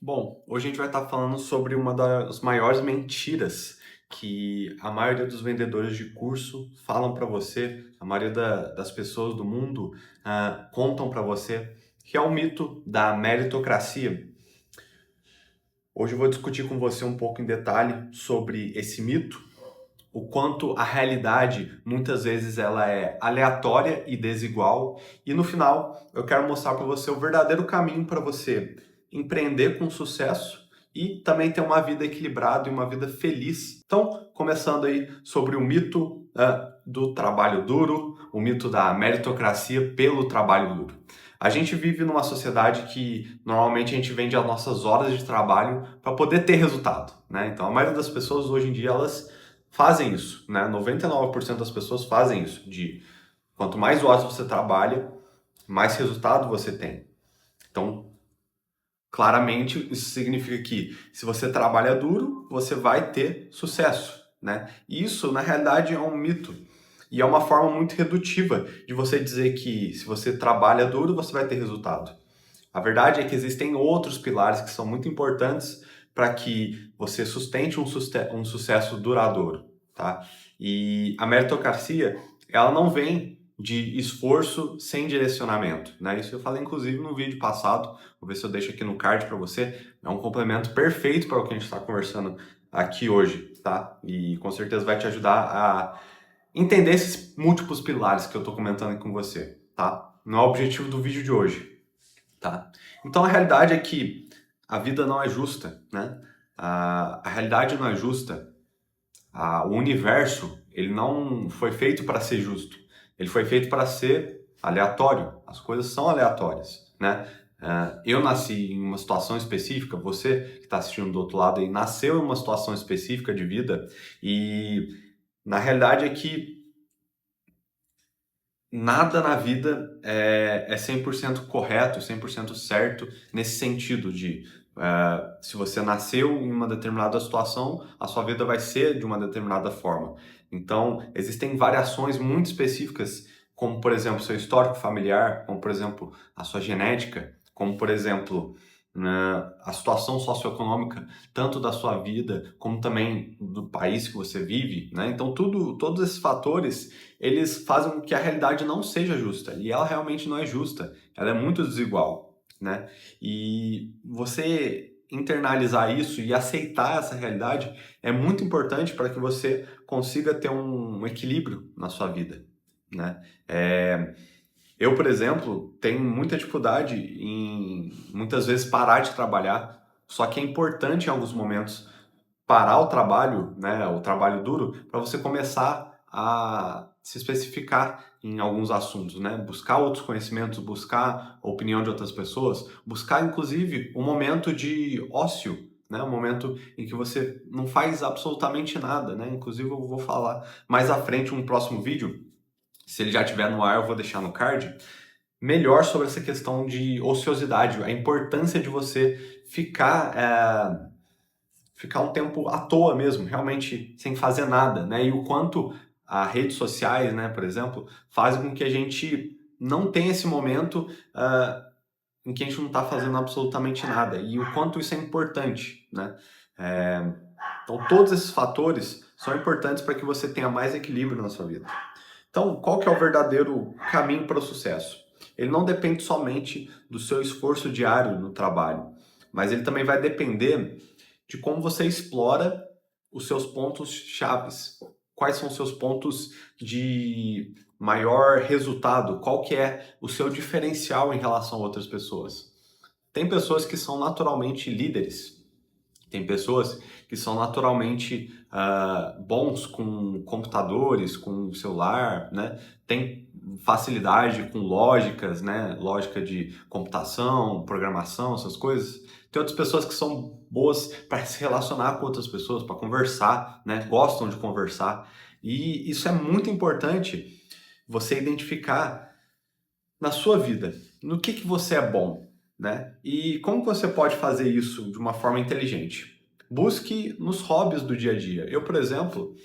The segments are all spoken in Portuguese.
Bom, hoje a gente vai estar falando sobre uma das maiores mentiras que a maioria dos vendedores de curso falam para você, a maioria das pessoas do mundo contam para você, que é o mito da meritocracia. Hoje eu vou discutir com você um pouco em detalhe sobre esse mito, o quanto a realidade muitas vezes ela é aleatória e desigual, e no final eu quero mostrar para você o verdadeiro caminho para você empreender com sucesso e também ter uma vida equilibrada e uma vida feliz. Então, começando aí sobre o mito do trabalho duro, o mito da meritocracia pelo trabalho duro. A gente vive numa sociedade que normalmente a gente vende as nossas horas de trabalho para poder ter resultado, né? Então, a maioria das pessoas hoje em dia elas fazem isso, né? 99% das pessoas fazem isso, de quanto mais horas você trabalha, mais resultado você tem. Então, claramente, isso significa que se você trabalha duro, você vai ter sucesso, né? E isso, na realidade, é um mito. E é uma forma muito redutiva de você dizer que se você trabalha duro, você vai ter resultado. A verdade é que existem outros pilares que são muito importantes para que você sustente um sucesso duradouro, tá? E a meritocracia, ela não vem de esforço sem direcionamento, né? Isso eu falei inclusive no vídeo passado, vou ver se eu deixo aqui no card para você. É um complemento perfeito para o que a gente está conversando aqui hoje, tá? E com certeza vai te ajudar a entender esses múltiplos pilares que eu estou comentando aqui com você, tá? Não é o objetivo do vídeo de hoje, tá? Então a realidade é que a vida não é justa, né? A realidade não é justa. O universo, ele não foi feito para ser justo. Ele foi feito para ser aleatório. As coisas são aleatórias, né? Eu nasci em uma situação específica, você que está assistindo do outro lado aí, nasceu em uma situação específica de vida e na realidade é que nada na vida é 100% correto, 100% certo nesse sentido de se você nasceu em uma determinada situação, a sua vida vai ser de uma determinada forma. Então, existem variações muito específicas, como por exemplo, seu histórico familiar, como por exemplo, a sua genética, como por exemplo, a situação socioeconômica, tanto da sua vida, como também do país que você vive, né? Então, todos esses fatores eles fazem com que a realidade não seja justa. E ela realmente não é justa. Ela é muito desigual, né? E você internalizar isso e aceitar essa realidade é muito importante para que você consiga ter um equilíbrio na sua vida, né? Eu, por exemplo, tenho muita dificuldade em muitas vezes parar de trabalhar, só que é importante em alguns momentos parar o trabalho, né, o trabalho duro, para você começar a se especificar em alguns assuntos, né? Buscar outros conhecimentos, buscar a opinião de outras pessoas, buscar inclusive um momento de ócio, né? Um momento em que você não faz absolutamente nada, né? Inclusive eu vou falar mais à frente um próximo vídeo, se ele já estiver no ar eu vou deixar no card, melhor sobre essa questão de ociosidade, a importância de você ficar um tempo à toa mesmo, realmente sem fazer nada, né? E o quanto as redes sociais, né, por exemplo, fazem com que a gente não tenha esse momento em que a gente não está fazendo absolutamente nada e o quanto isso é importante, né? É, então todos esses fatores são importantes para que você tenha mais equilíbrio na sua vida. Então, qual que é o verdadeiro caminho para o sucesso? Ele não depende somente do seu esforço diário no trabalho, mas ele também vai depender de como você explora os seus pontos chaves. Quais são os seus pontos de maior resultado? Qual que é o seu diferencial em relação a outras pessoas? Tem pessoas que são naturalmente líderes, tem pessoas que são naturalmente bons com computadores, com celular, né? Tem facilidade com lógicas, né? Lógica de computação, programação, essas coisas. Tem outras pessoas que são boas para se relacionar com outras pessoas, para conversar, né? Gostam de conversar. E isso é muito importante você identificar na sua vida, no que você é bom, né? E como você pode fazer isso de uma forma inteligente? Busque nos hobbies do dia a dia. Eu, por exemplo,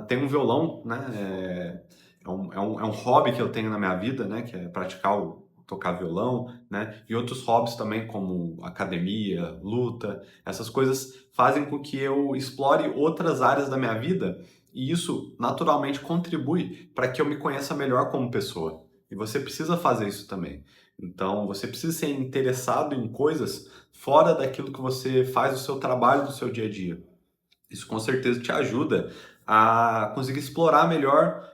tenho um violão, né? É um hobby que eu tenho na minha vida, né? Que é praticar tocar violão, né? E outros hobbies também, como academia, luta. Essas coisas fazem com que eu explore outras áreas da minha vida e isso naturalmente contribui para que eu me conheça melhor como pessoa. E você precisa fazer isso também. Então, você precisa ser interessado em coisas fora daquilo que você faz o seu trabalho do seu dia a dia. Isso com certeza te ajuda a conseguir explorar melhor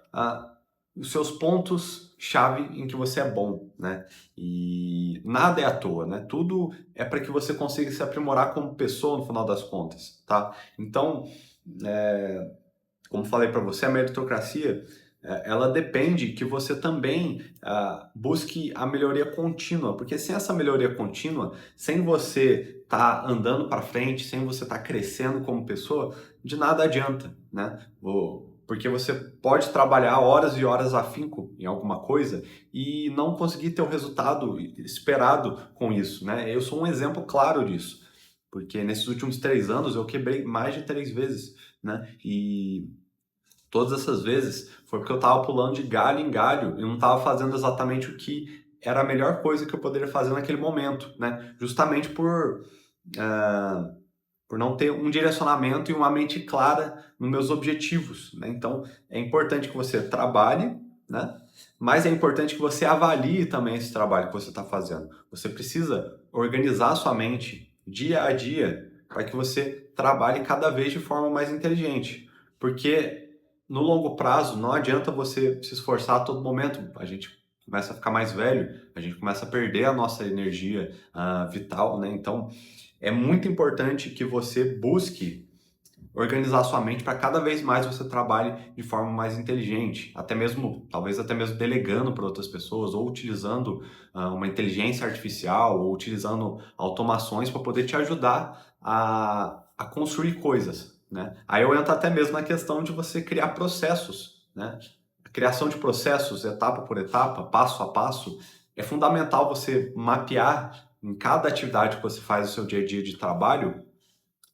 os seus pontos-chave em que você é bom, né? E nada é à toa, né? Tudo é para que você consiga se aprimorar como pessoa no final das contas, tá? Então, como falei para você, a meritocracia, ela depende que você também busque a melhoria contínua, porque sem essa melhoria contínua, sem você estar andando para frente, sem você estar crescendo como pessoa, de nada adianta, né? Porque você pode trabalhar horas e horas afinco em alguma coisa e não conseguir ter o resultado esperado com isso, né? Eu sou um exemplo claro disso, porque nesses últimos 3 anos eu quebrei mais de 3 vezes, né? E todas essas vezes foi porque eu estava pulando de galho em galho e não estava fazendo exatamente o que era a melhor coisa que eu poderia fazer naquele momento, né? Justamente por não ter um direcionamento e uma mente clara nos meus objetivos, né? Então, é importante que você trabalhe, né? Mas é importante que você avalie também esse trabalho que você está fazendo. Você precisa organizar sua mente dia a dia para que você trabalhe cada vez de forma mais inteligente. Porque no longo prazo não adianta você se esforçar a todo momento. A gente começa a ficar mais velho, a gente começa a perder a nossa energia vital, né? Então, é muito importante que você busque organizar sua mente para cada vez mais você trabalhe de forma mais inteligente, até mesmo, talvez até mesmo delegando para outras pessoas ou utilizando uma inteligência artificial ou utilizando automações para poder te ajudar a construir coisas, né? Aí eu entro até mesmo na questão de você criar processos, né? A criação de processos, etapa por etapa, passo a passo, é fundamental você mapear em cada atividade que você faz no seu dia a dia de trabalho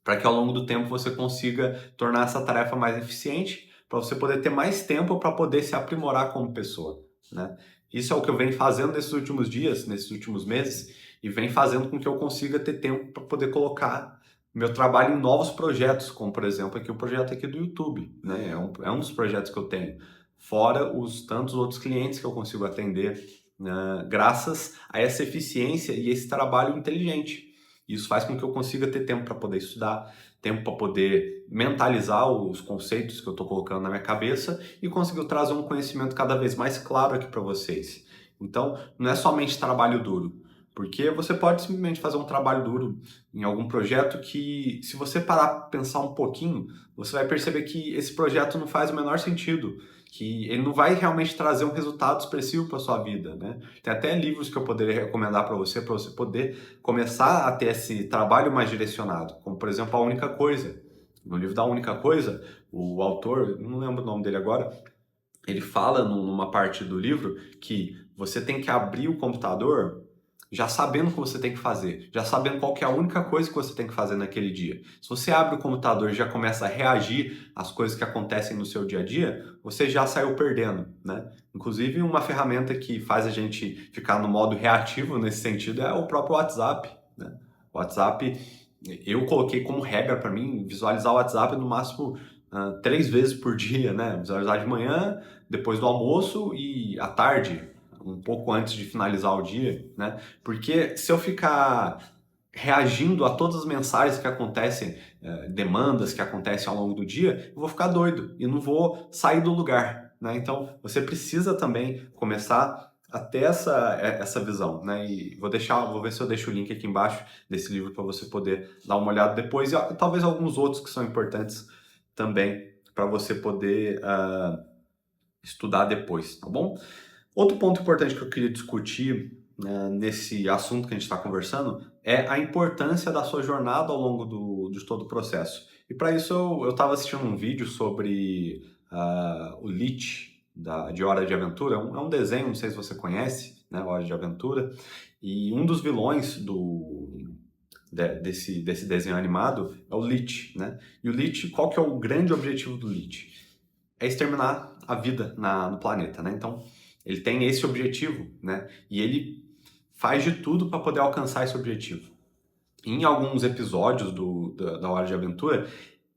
para que ao longo do tempo você consiga tornar essa tarefa mais eficiente, para você poder ter mais tempo para poder se aprimorar como pessoa, né? Isso é o que eu venho fazendo nesses últimos dias, nesses últimos meses, e vem fazendo com que eu consiga ter tempo para poder colocar meu trabalho em novos projetos, como por exemplo aqui o projeto aqui do YouTube, né? É um dos projetos que eu tenho, fora os tantos outros clientes que eu consigo atender, né? Graças a essa eficiência e esse trabalho inteligente. Isso faz com que eu consiga ter tempo para poder estudar, tempo para poder mentalizar os conceitos que eu estou colocando na minha cabeça e conseguir trazer um conhecimento cada vez mais claro aqui para vocês. Então, não é somente trabalho duro, porque você pode simplesmente fazer um trabalho duro em algum projeto que, se você parar para pensar um pouquinho, você vai perceber que esse projeto não faz o menor sentido, que ele não vai realmente trazer um resultado expressivo para sua vida, né? Tem até livros que eu poderia recomendar para você poder começar a ter esse trabalho mais direcionado, como por exemplo A Única Coisa. No livro da Única Coisa, o autor, não lembro o nome dele agora, ele fala numa parte do livro que você tem que abrir o computador já sabendo o que você tem que fazer, já sabendo qual que é a única coisa que você tem que fazer naquele dia. Se você abre o computador e já começa a reagir às coisas que acontecem no seu dia a dia, você já saiu perdendo, né? Inclusive, uma ferramenta que faz a gente ficar no modo reativo nesse sentido é o próprio WhatsApp, né? O WhatsApp, eu coloquei como regra para mim visualizar o WhatsApp no máximo 3 vezes por dia, né? Visualizar de manhã, depois do almoço e à tarde, um pouco antes de finalizar o dia, né? Porque se eu ficar reagindo a todas as mensagens que acontecem, demandas que acontecem ao longo do dia, eu vou ficar doido e não vou sair do lugar, né? Então, você precisa também começar a ter essa visão, né? E vou ver se eu deixo o link aqui embaixo desse livro para você poder dar uma olhada depois e talvez alguns outros que são importantes também para você poder estudar depois, tá bom? Outro ponto importante que eu queria discutir, né, nesse assunto que a gente está conversando é a importância da sua jornada ao longo de todo o processo. E para isso eu estava assistindo um vídeo sobre o Lich, de Hora de Aventura. É um desenho, não sei se você conhece, né, Hora de Aventura. E um dos vilões desse desenho animado é o Lich, né? E o Lich, qual que é o grande objetivo do Lich? É exterminar a vida no planeta, né? Então, ele tem esse objetivo, né? E ele faz de tudo para poder alcançar esse objetivo. Em alguns episódios da Hora de Aventura,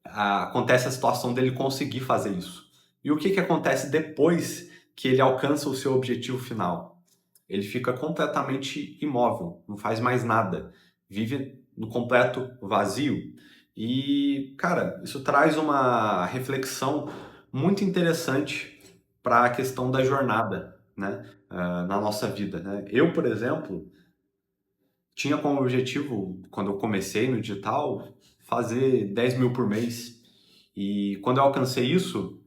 acontece a situação dele conseguir fazer isso. E o que, que acontece depois que ele alcança o seu objetivo final? Ele fica completamente imóvel, não faz mais nada, vive no completo vazio. E, cara, isso traz uma reflexão muito interessante para a questão da jornada, né, na nossa vida, né? Eu, por exemplo, tinha como objetivo, quando eu comecei no digital, fazer 10 mil por mês. E quando eu alcancei isso,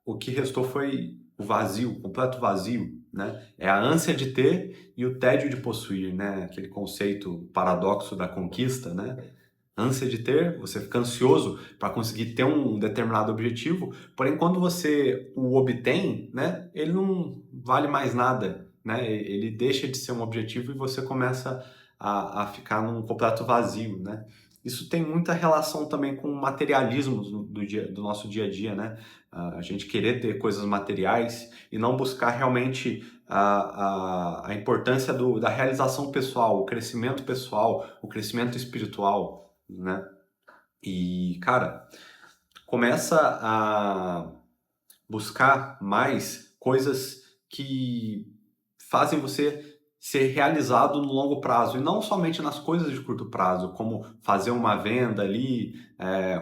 o que restou foi o vazio, o completo vazio, né? É a ânsia de ter e o tédio de possuir, né? Aquele conceito paradoxo da conquista, né? Ânsia de ter, você fica ansioso para conseguir ter um determinado objetivo, porém quando você o obtém, né, ele não vale mais nada, né? Ele deixa de ser um objetivo e você começa a ficar num completo vazio, né? Isso tem muita relação também com o materialismo do nosso dia a dia, né? A gente querer ter coisas materiais e não buscar realmente a importância da realização pessoal, o crescimento pessoal, o crescimento espiritual, né? E, cara, começa a buscar mais coisas que fazem você ser realizado no longo prazo e não somente nas coisas de curto prazo, como fazer uma venda ali,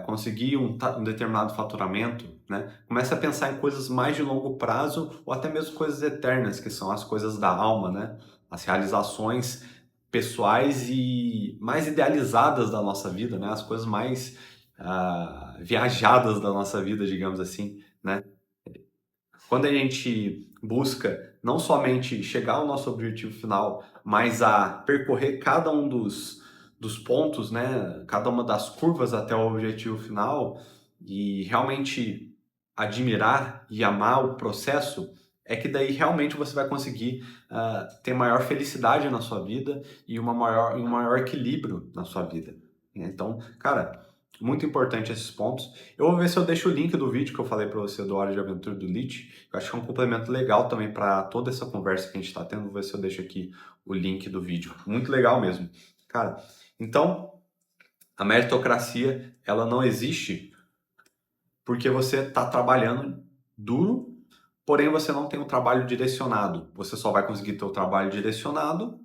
conseguir um determinado faturamento, né? Começa a pensar em coisas mais de longo prazo ou até mesmo coisas eternas, que são as coisas da alma, né? As realizações pessoais e mais idealizadas da nossa vida, né? As coisas mais viajadas da nossa vida, digamos assim, né? Quando a gente busca não somente chegar ao nosso objetivo final, mas a percorrer cada um dos pontos, né, cada uma das curvas até o objetivo final e realmente admirar e amar o processo, é que daí realmente você vai conseguir ter maior felicidade na sua vida e um maior equilíbrio na sua vida. Então, cara, muito importante esses pontos. Eu vou ver se eu deixo o link do vídeo que eu falei para você do Hora de Aventura do Lich. Eu acho que é um complemento legal também para toda essa conversa que a gente está tendo. Vou ver se eu deixo aqui o link do vídeo. Muito legal mesmo. Cara, então, a meritocracia, ela não existe porque você está trabalhando duro, porém você não tem um trabalho direcionado. Você só vai conseguir ter o trabalho direcionado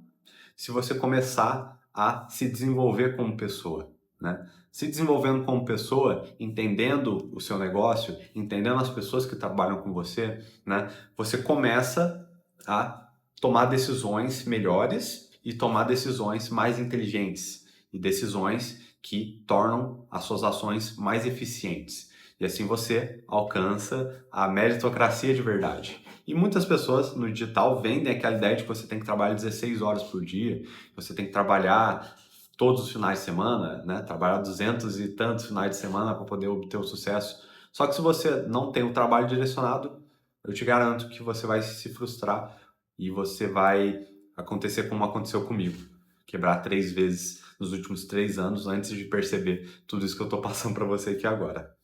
se você começar a se desenvolver como pessoa, né? Se desenvolvendo como pessoa, entendendo o seu negócio, entendendo as pessoas que trabalham com você, né? Você começa a tomar decisões melhores e tomar decisões mais inteligentes e decisões que tornam as suas ações mais eficientes. E assim você alcança a meritocracia de verdade. E muitas pessoas no digital vendem aquela ideia de que você tem que trabalhar 16 horas por dia, você tem que trabalhar todos os finais de semana, né? Trabalhar 200 e tantos finais de semana para poder obter o sucesso. Só que se você não tem o trabalho direcionado, eu te garanto que você vai se frustrar e você vai acontecer como aconteceu comigo. Quebrar 3 vezes nos últimos 3 anos antes de perceber tudo isso que eu estou passando para você aqui agora.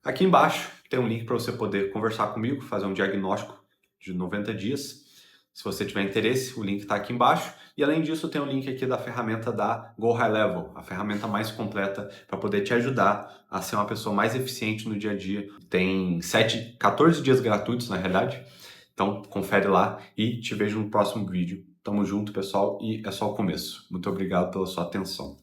Aqui embaixo tem um link para você poder conversar comigo, fazer um diagnóstico de 90 dias. Se você tiver interesse, o link está aqui embaixo. E além disso, tem o link aqui da ferramenta da Go High Level, a ferramenta mais completa para poder te ajudar a ser uma pessoa mais eficiente no dia a dia. Tem 14 dias gratuitos, na realidade. Então, confere lá e te vejo no próximo vídeo. Tamo junto, pessoal, e é só o começo. Muito obrigado pela sua atenção.